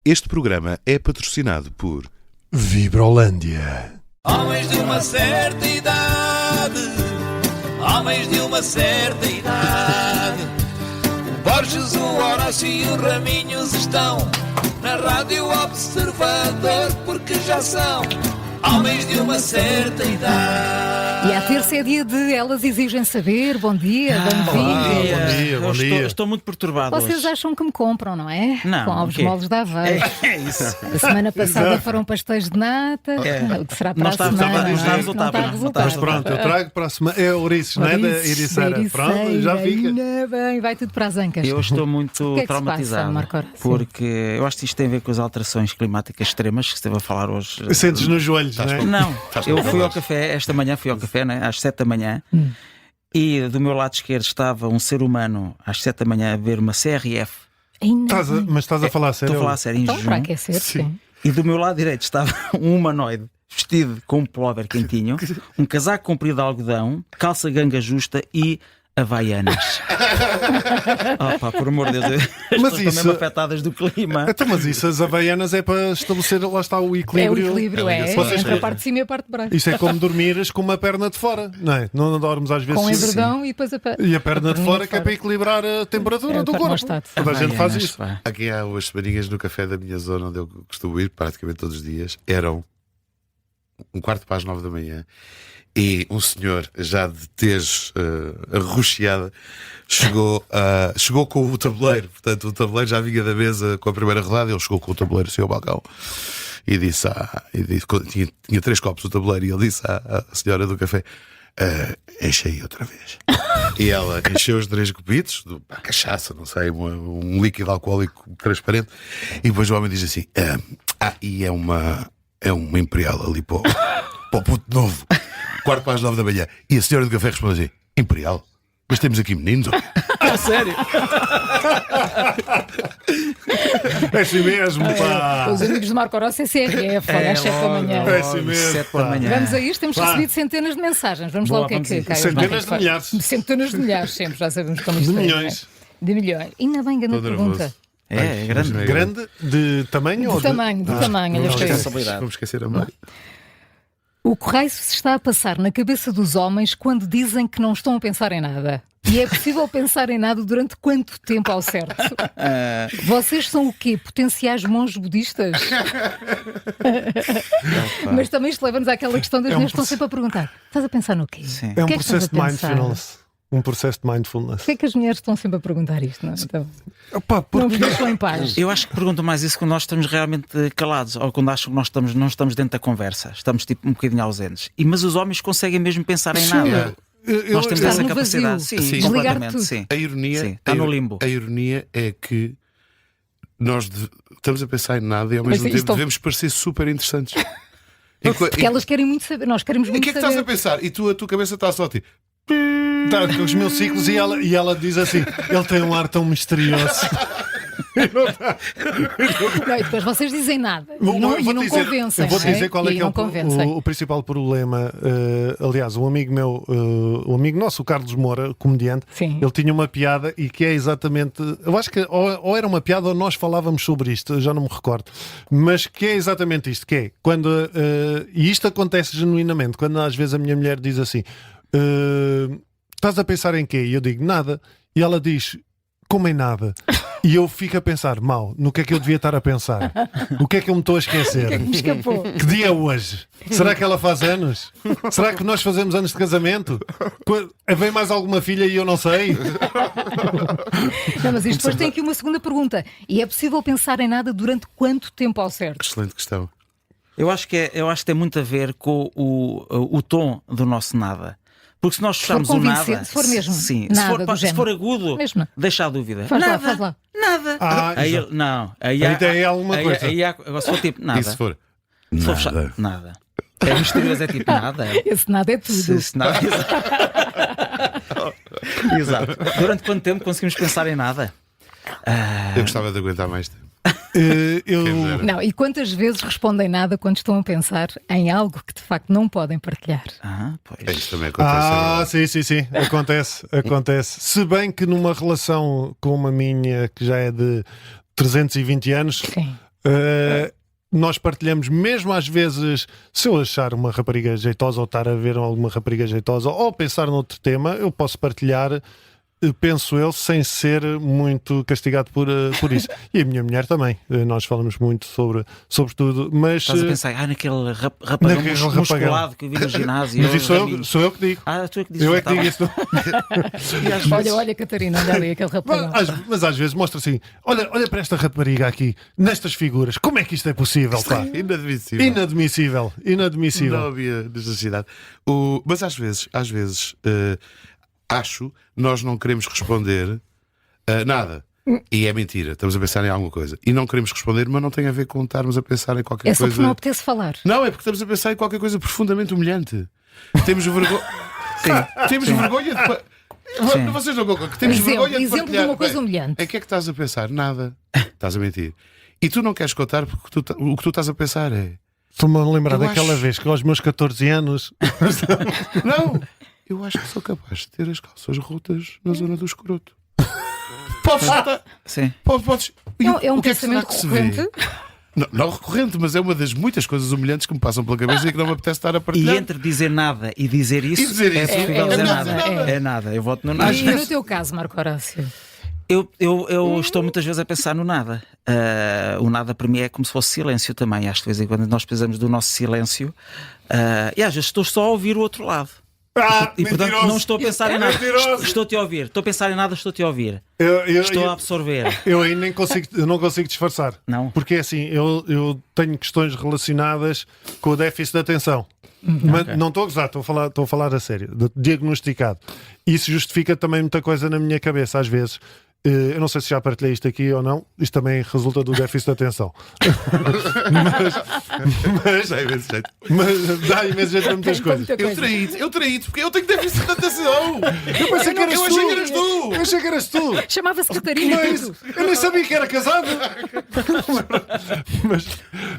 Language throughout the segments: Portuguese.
Este programa é patrocinado por Vibrolândia. Homens de uma certa idade, homens de uma certa idade. O Borges, o Horácio e o Raminhos estão na Rádio Observador, porque já são homens de uma certa idade. E à terça é dia de Elas Exigem Saber. Bom dia, bem-vindos. Bom dia. Estou muito perturbado Vocês hoje. acham que me compram, não é? Não, Com o ovos quê? moles da Aveiro. É isso. A semana passada foram pastéis de nata. É. O que será para Não a estava- semana? não não é? estava- Não não está a estava- resultar. Mas pronto, eu trago para a semana. É ouriços, não é? Da Ericeira. Pronto, já fica. Ainda bem, vai tudo para as ancas. Eu estou muito O que é que se traumatizado passa, Marco Horácio? porque eu acho que isto tem a ver com as alterações climáticas extremas que esteve a falar hoje. Sentes nos joelhos, não é? Não, eu com fui ao voz. café, esta manhã fui ao café, né, às 7 da manhã, e do meu lado esquerdo estava um ser humano às 7 da manhã a ver uma CRF. Ainda Mas bem. estás a falar a sério? Estou a falar a sério, em Então, para jejum. aquecer, sim. E do meu lado direito estava um humanoide vestido com um pullover quentinho, um casaco comprido de algodão, calça ganga justa e havaianas. Pá, por amor de Deus, as pessoas estão isso- mesmo afetadas do clima. Então, mas isso, as havaianas é para estabelecer, lá está o É o equilíbrio. equilíbrio, é. Vocês Entre a têm- parte de cima e a parte de baixo. Isso é como dormires com uma perna de fora, não é? Não dormes às vezes Com assim. embrudão e depois a E a perna de perninha fora que é para equilibrar a temperatura É o do corpo. termostato. Toda a gente faz Havaianas, isso. pá. Aqui há umas semaninhas no café da minha zona onde eu costumo ir, praticamente todos os dias, eram 7:45 e um senhor já de tez arroxeada chegou com o tabuleiro. Portanto, o tabuleiro já vinha da mesa com a primeira rodada, ele chegou com o tabuleiro assim ao balcão e disse, tinha 3 copos o tabuleiro, e ele disse à senhora do café: enche aí outra vez. E ela encheu os 3 copitos, cachaça, não sei, um líquido alcoólico transparente. E depois o homem diz assim: e é uma Imperial ali para o puto novo, 8:45. E a senhora do café responde assim: Imperial? Mas temos aqui meninos? Ou quê?" A sério? É assim mesmo, pá. Os amigos de Marco Horácio é CRF, olha, às 7 da manhã. É assim mesmo, 7 pá. da manhã. Vamos a isto, temos Pá. recebido centenas de mensagens. Vamos lá Boa, o que é vamos que a isso. cai. Centenas de milhares. Centenas de milhares, sempre, já sabemos como isto De é, milhões. não é? De milhões. Ainda bem, grande Estou pergunta. nervoso. É grande. Grande de tamanho ou De tamanho, de tamanho. Olha, não, foi esquece. isso. Vamos esquecer a mãe. O que raio se está a passar na cabeça dos homens quando dizem que não estão a pensar em nada? E é possível pensar em nada durante quanto tempo ao certo? Vocês são o quê? Potenciais monges budistas? Mas também isto leva-nos àquela questão das É um mulheres que estão processo- sempre a perguntar: estás a pensar no quê? Sim. É um O que é que estás processo de a pensar? mindfulness. Um processo de mindfulness. Porquê é que as mulheres estão sempre a perguntar isto? Não, é? Então, Opa, não porque vos deixam em paz. Eu acho que perguntam mais isso quando nós estamos realmente calados, ou quando acham que nós não estamos dentro da conversa, estamos tipo um bocadinho ausentes. Mas os homens conseguem mesmo pensar em nada. eu- Nós temos Estar essa no capacidade. vazio. Sim, Sim. Desligar completamente. tudo. Sim. A ironia, Sim, está no limbo. A ironia é que nós estamos a pensar em nada e ao mesmo Mas tempo isto- devemos parecer super interessantes. Porque elas querem muito saber, nós queremos E o muito que é que estás saber. a pensar? E a tua cabeça está só tipo. Tá, com os meus ciclos e ela diz assim: ele tem um ar tão misterioso. Não, e depois vocês dizem nada. E Eu não, e vou não dizer- convencem. Eu vou não é? dizer qual E é aí que é não convencem. o principal problema. Aliás, um amigo meu, um amigo nosso, o Carlos Moura, comediante, Sim. ele tinha uma piada e que é exatamente. Eu acho que ou era uma piada ou nós falávamos sobre isto, eu já não me recordo. Mas que é exatamente isto: que é quando. E isto acontece genuinamente, quando às vezes a minha mulher diz assim: estás a pensar em quê? E eu digo: nada. E ela diz: como em nada? E eu fico a pensar, mal, no que é que eu devia estar a pensar? O que é que eu me estou a esquecer? O que é que me escapou? Que dia é hoje? Será que ela faz anos? Será que nós fazemos anos de casamento? Vem mais alguma filha e eu não sei? Não, mas isto depois tem aqui uma segunda pergunta. E é possível pensar em nada durante quanto tempo ao certo? Excelente questão. Eu acho que tem muito a ver com o tom do nosso nada. Porque se nós fecharmos o convincente, nada. se for mesmo Sim, nada do se género. for agudo, Mesmo. deixa a dúvida. Faz lá, nada, faz lá. Nada. Ah, Aí, não. Aí Aí tem alguma coisa. Agora, se for tipo nada. E se for? Se for fechar, nada. É misterioso, é tipo nada. Esse nada é tudo. Se nada. Exato. Durante quanto tempo conseguimos pensar em nada? Eu gostava de aguentar mais tempo. eu, Quem dera. Não, e quantas vezes respondem nada quando estão a pensar em algo que de facto não podem partilhar? Pois. Isso também acontece. sim. Acontece. Se bem que numa relação como a minha, que já é de 320 anos, Sim. Nós partilhamos, mesmo às vezes, se eu achar uma rapariga jeitosa ou estar a ver alguma rapariga jeitosa ou pensar noutro tema, eu posso partilhar, penso eu, sem ser muito castigado por isso. E a minha mulher também. Nós falamos muito sobre tudo, mas Estás a pensar, naquele rapagão naquele musculado rapagão. que eu vi no ginásio. mas isso sou eu que digo. Tu é que dizes. Eu é que tá digo bem. isso. Olha, Catarina, olha ali aquele rapaz. Mas às vezes mostra assim: olha para esta rapariga aqui, nestas figuras, como é que isto é possível? Pá? Inadmissível. Inadmissível. Não havia necessidade. Mas às vezes, acho, nós não queremos responder a nada. E é mentira, estamos a pensar em alguma coisa. E não queremos responder, mas não tem a ver com estarmos a pensar em qualquer É só coisa. porque não apetece falar. Não, é porque estamos a pensar em qualquer coisa profundamente humilhante. Temos vergonha. Temos vergonha de. Sim. Vocês não concordam que temos Exemplo vergonha de de partilhar. uma coisa Bem, humilhante. Em que é que estás a pensar? Nada. Estás a mentir. E tu não queres contar porque o que tu estás a pensar é. Estou-me a lembrar Eu daquela acho- vez que aos meus 14 anos. Não! Eu acho que sou capaz de ter as calças rotas na zona do escroto. Podes estar. Sim. Podes. E É um o que é que será pensamento que se vê? recorrente. Não recorrente, mas é uma das muitas coisas humilhantes que me passam pela cabeça e que não me apetece estar a E partilhar. entre dizer nada e dizer isso, E dizer é isso. preferível É dizer nada, nada. é. É nada. Eu voto no nada. E no teu caso, Marco Horácio? Eu estou muitas vezes a pensar no nada. O nada para mim é como se fosse silêncio também. Acho que de vez em quando nós precisamos do nosso silêncio. E às vezes estou só a ouvir o outro lado. E portanto não estou a pensar em nada. Estou-te a ouvir. Estou a pensar em nada, estou-te a ouvir. Estou a absorver. Eu aí eu não consigo disfarçar. Não? Porque é assim, eu tenho questões relacionadas com o déficit de atenção. Mas Ok. não estou a gozar, estou a falar a sério, diagnosticado. Isso justifica também muita coisa na minha cabeça, às vezes. Eu não sei se já partilhei isto aqui ou não, isto também resulta do déficit de atenção. Dá imenso jeito. Mas dá imenso jeito para muitas coisas. Eu traí-te porque eu tenho déficit de atenção. Eu pensei que eras Eu tu. achei que eras tu. Eu achei que eras tu. Chamava-se Catarina. Mas eu nem sabia que era casado.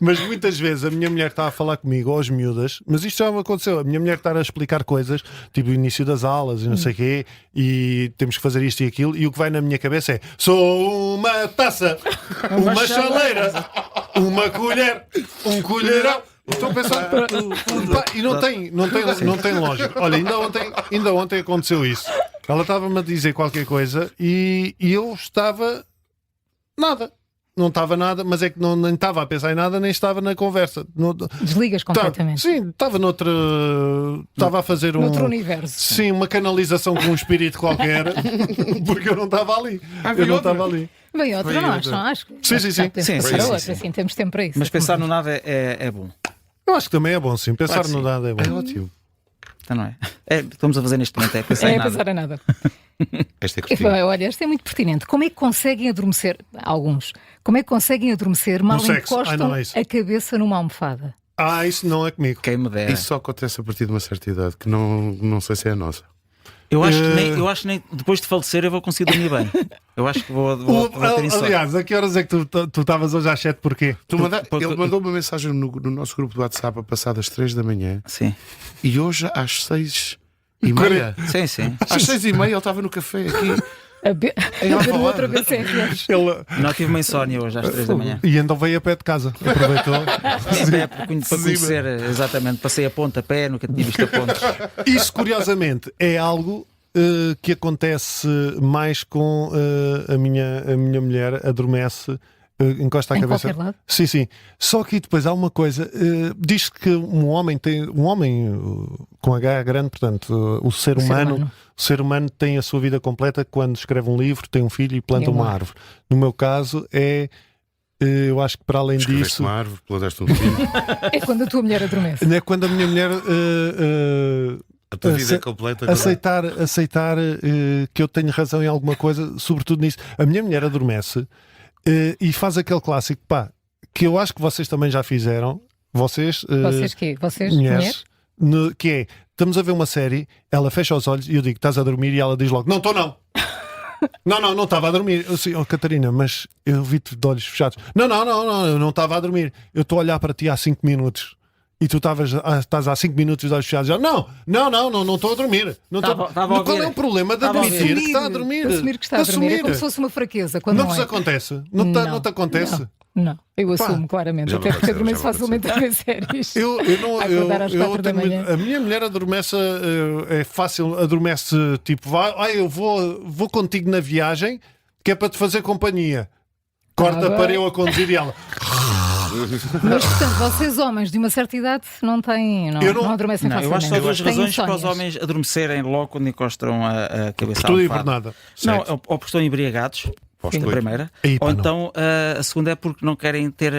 mas muitas vezes a minha mulher está a falar comigo, ou as miúdas, mas isto já me aconteceu. A minha mulher está a explicar coisas, tipo o início das aulas e não sei o quê, e temos que fazer isto e aquilo, e o que vai na minha cabeça é: sou uma taça, uma chaleira, uma colher, um colherão. Estou a pensar. Pá, e não tem lógica. Olha, ainda ontem aconteceu isso. Ela estava-me a dizer qualquer coisa e eu estava. Nada. Não estava nada, mas é que nem estava a pensar em nada, nem estava na conversa. Desligas completamente. Sim, estava noutra. Estava a fazer Noutro universo. Sim, uma canalização com um espírito qualquer, porque eu não estava ali. Eu não estava ali. Bem, outra não acho, não acho. Sim, sim, sim. Temos Sim, que sim, passar a sim, outra, sim. assim, temos tempo para isso. Mas pensar no nada é bom. Eu acho que também é bom, sim. Pensar Claro que no sim. nada é bom. É ótimo. Então, não é? Estamos a fazer neste momento, é pensar em É nada. pensar em nada. Esta é E, Cristina. olha, esta é muito pertinente. Como é que conseguem adormecer? Alguns. Como é que conseguem adormecer mal No sexo. encostam Não é isso. a cabeça numa almofada? Isso não é comigo. Quem me dera. Isso só acontece a partir de uma certa idade, que não sei se é a nossa. Eu acho que nem depois de falecer eu vou conseguir dormir bem. Eu acho que vou ter insónia. Aliás, a que horas é que tu estavas hoje às 7? Porquê? Porque- Ele mandou uma mensagem no nosso grupo do WhatsApp a passar das 3 da manhã Sim, e hoje às 6h30. sim, sim. Às 6h30 ele estava no café aqui. A ver o outro BCRF. Não tive uma insónia hoje às 3 da manhã. E então veio a pé de casa. Aproveitou. Para conhecer exatamente, passei a ponta a pé, nunca tinha visto a ponta. Isso, curiosamente, é algo que acontece mais com a minha mulher. Adormece, encosta a Em cabeça. qualquer lado? Sim, sim. Só que depois há uma coisa. Diz que um homem com H grande, portanto, o ser humano. O ser humano tem a sua vida completa quando escreve um livro, tem um filho e planta É uma uma árvore. No meu caso, eu acho que para além Escreveste disso. uma árvore, plantaste um filho. É quando a tua mulher adormece. É quando a minha mulher A tua vida é completa. aceitar que eu tenho razão em alguma coisa, sobretudo nisso. A minha mulher adormece e faz aquele clássico, pá, que eu acho que vocês também já fizeram. Vocês, Vocês quê? Vocês? mulheres, que é, estamos a ver uma série, ela fecha os olhos e eu digo, estás a dormir? E ela diz logo, não estou não. Não estava a dormir. Eu sei, Catarina, mas eu vi-te de olhos fechados. Não, eu não estava a dormir. Eu estou a olhar para ti há 5 minutos. E tu estás há 5 minutos de olhos fechados. Não estou a dormir. Não estou... Estava a Qual ouvir. é o problema de Estava a admitir ouvir. que está a dormir? Assumir que está a dormir. É Assumir. como se fosse uma fraqueza. Quando Não não vos é. acontece? Não te acontece? Não. Não, eu assumo claramente, Já não até porque aconteceu, adormeço já não facilmente a ver séries. Eu não. Acordar às 4 da manhã. A minha mulher adormece, é fácil, adormece tipo, eu vou contigo na viagem, que é para te fazer companhia. Corta bem. para eu a conduzir e ela. Mas, portanto, vocês homens de uma certa idade não têm, Eu não- não adormecem Não, eu facilmente. acho que são duas Têm razões para os insónias. homens adormecerem logo quando encostam a cabeça à Tudo e por almofada. nada. Não, Certo. ou porque estão embriagados, Posto a oito. primeira. Aí, pá, Ou não. então a segunda é porque não querem ter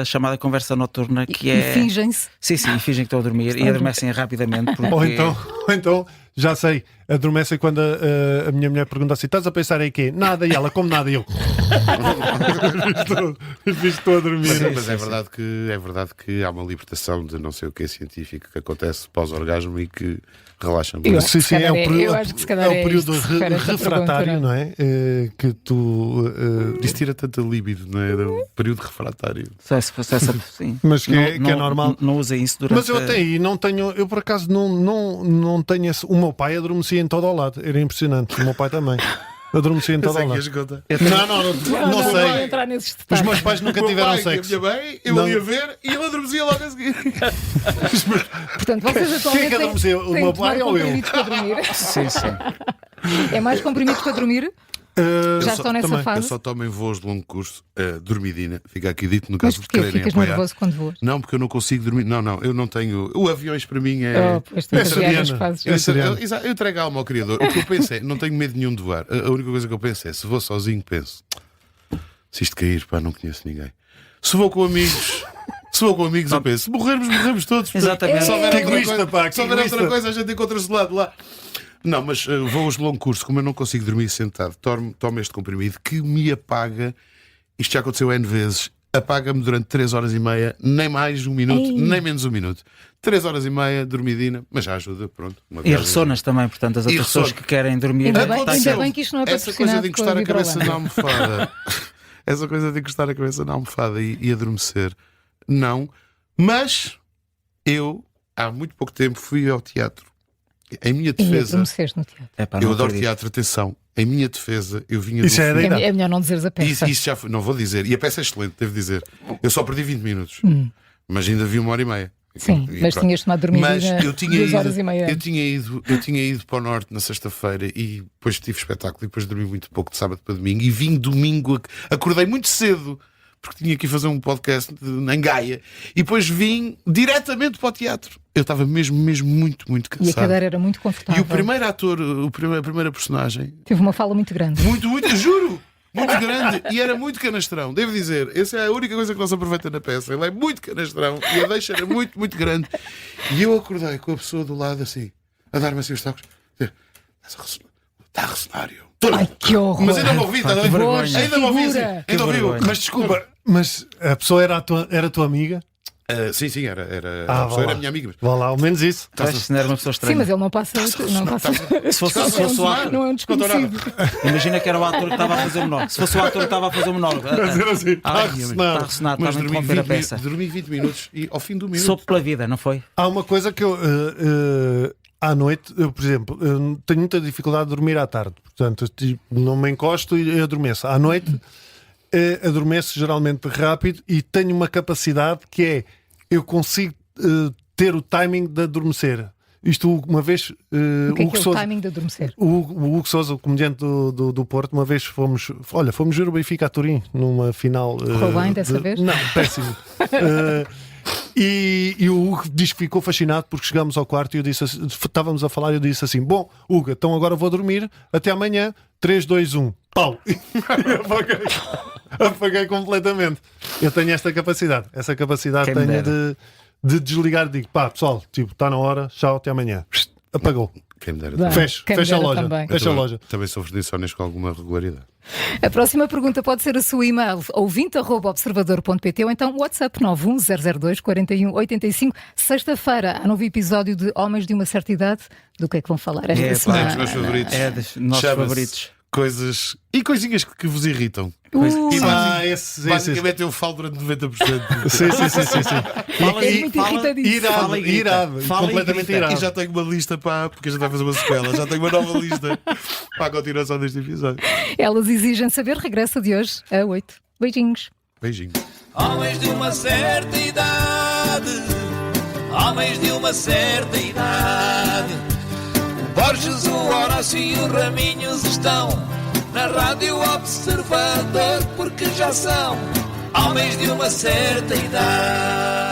a chamada conversa noturna, que E é. fingem-se. Sim, e fingem que estão a dormir e adormecem rapidamente. Porque... Ou então, já sei, adormecem quando a minha mulher pergunta assim: estás a pensar em quê? Nada, e ela, como nada, e eu. Estou a dormir. Mas é verdade que há uma libertação de não sei o que é científico que acontece pós-orgasmo e que relaxa Eu muito. acho que se calhar período, eu acho que se calhar é o é período isto que refere esta refratário, pergunta, não é? Que tu. Isso tira tanta libido, não é? Do período refratário. Se fosse essa. Sim. Mas que é normal. Não usem isso durante. Mas eu até aí não tenho, eu por acaso não tenho esse. O meu pai adormecia em todo ao lado, era impressionante. O meu pai também adormecia em todo ao lado. conta. Não vou sei. entrar nesses Os detalhes. meus pais nunca tiveram pai, sexo. A minha mãe, eu Não. ia ver e ele adormecia logo a seguir. Portanto, vocês atualmente Quem é que adormeceu? O têm meu de tomar pai ou eu? comprimidos para dormir. Sim, sim. É mais comprimidos para dormir? Já estão nessa também. Eu fase? só tomo em voos de longo curso dormidina. Fica aqui dito no Mas caso de porquê? quererem Ficas apoiar. nervoso quando voas? Não, porque eu não consigo dormir. Não, eu não tenho. O aviões para mim é. Oh, pois tens seriana. viagens fazes. Eu entrego a alma ao Criador. O que eu penso é, não tenho medo nenhum de voar. A única coisa que eu penso é, se vou sozinho, penso, se isto cair, pá, não conheço ninguém. Se vou com amigos, eu penso, se morremos todos. Exatamente. Se houver Que outra egoísta, coisa, pá, que se houver outra egoísta. coisa, a gente encontra-se de lado lá. Não, mas voos de longo curso, como eu não consigo dormir sentado, tomo este comprimido que me apaga. Isto já aconteceu N vezes. Apaga-me durante 3 horas e meia, nem mais um minuto, Ei. nem menos um minuto. 3 horas e meia, dormidina, mas já ajuda, pronto. Uma E viagem. ressonas também, portanto, as E outras pessoas ressono. que querem dormir. Ainda bem- Aconteceu. ainda bem que isto não é Essa coisa de patrocinado encostar com a a cabeça na Vibrolândia. almofada. Essa coisa de encostar a cabeça na almofada e adormecer. Não. Mas eu, há muito pouco tempo, fui ao teatro. Em minha E defesa, adormeceste no teatro. Epá, eu não adoro acredito. teatro, atenção. Em minha defesa, eu vinha Isso do é da filme. idade. É melhor não dizeres a peça. Isso já foi, não vou dizer. E a peça é excelente, devo dizer. Eu só perdi 20 minutos. Mas ainda vi 1h30. Sim, E mas pronto. tinhas tomado dormir Mas eu tinha 2 ido, horas e meia. eu tinha ido para o norte na sexta-feira e depois tive espetáculo e depois dormi muito pouco de sábado para domingo e vim domingo, acordei muito cedo porque tinha que ir fazer um podcast em Gaia e depois vim diretamente para o teatro. Eu estava mesmo muito E a cansado. cadeira era muito E confortável. o primeiro ator, a primeira personagem, Teve uma fala muito grande. muito, juro! Muito grande e era muito canastrão, devo dizer. Essa é a única coisa que não se aproveita na peça. Ele é muito canastrão e a deixa era muito grande. E eu acordei com a pessoa do lado assim, a dar-me assim os tacos. Está a ressonar. Eu, "Tô não." Ai, que horror! Mas ainda me ouvi, está a ver? vergonha. Ainda me ouvi assim. Figura. Ainda ouvi. vergonha. Mas desculpa. Mas a pessoa era tua amiga? Sim, era. Ah, A pessoa vá era lá. a minha amiga. Vá lá, ao menos isso. Parece que não era uma pessoa Sim, estranha. mas ele não passa. Não passa. Se fosse o ator, Não é um desconhecido. imagina que era o ator que estava a fazer o monólogo. Se fosse o ator que estava a fazer o monólogo. Dizer assim, está a Ai, ressonar. está a ressonar, Mas está a dormi interromper a 20, peça. dormi 20 minutos e ao fim do minuto. Soube pela vida, não foi? Há uma coisa que eu à noite, eu, por exemplo, eu tenho muita dificuldade de dormir à tarde, portanto, eu, tipo, não me encosto e adormeço. À noite adormeço geralmente rápido e tenho uma capacidade que é eu consigo ter o timing de adormecer. Isto uma vez O que é Hugo que é o Sousa- timing de adormecer? o Hugo Sousa, o comediante do Porto, uma vez fomos ver o Benfica a Turim numa final. Correu bem dessa vez? Não, péssimo. E o Hugo diz que ficou fascinado porque chegámos ao quarto e eu disse assim, estávamos a falar e eu disse assim: bom, Hugo, então agora vou dormir, até amanhã, 3, 2, 1, pau! E apaguei completamente. Eu tenho esta capacidade, Quem me tenho dera. de desligar, digo, pá, pessoal, tipo, está na hora, tchau, até amanhã. Apagou. Quem me dera. Bem. Fecha quem me a dera loja. também. Fecha a loja. Também sofro de insónias com alguma regularidade. A próxima pergunta pode ser o seu e-mail ouvinte@observador.pt ou então WhatsApp 910024185. Sexta-feira há novo episódio de Homens de uma Certa Idade. Do que é que vão falar esta É, É semana? dos meus favoritos. É dos nossos Chama-se favoritos. Coisas e coisinhas que vos irritam. E esse. basicamente eu falo durante 90%. Sim. Fala É aí, muito fala. irritadíssimo. Fala e grita. Irado, Fala e completamente grita. irado. E já tenho uma lista para. Porque a gente vai fazer uma sequela. Já tenho uma nova lista para a continuação deste episódio. Elas exigem saber. Regressa de hoje a 8. Beijinhos. Beijinho. Homens de uma certa idade, homens de uma certa idade. O Borges, o Horácio e o Raminhos estão na Rádio Observador, porque já são homens de uma certa idade.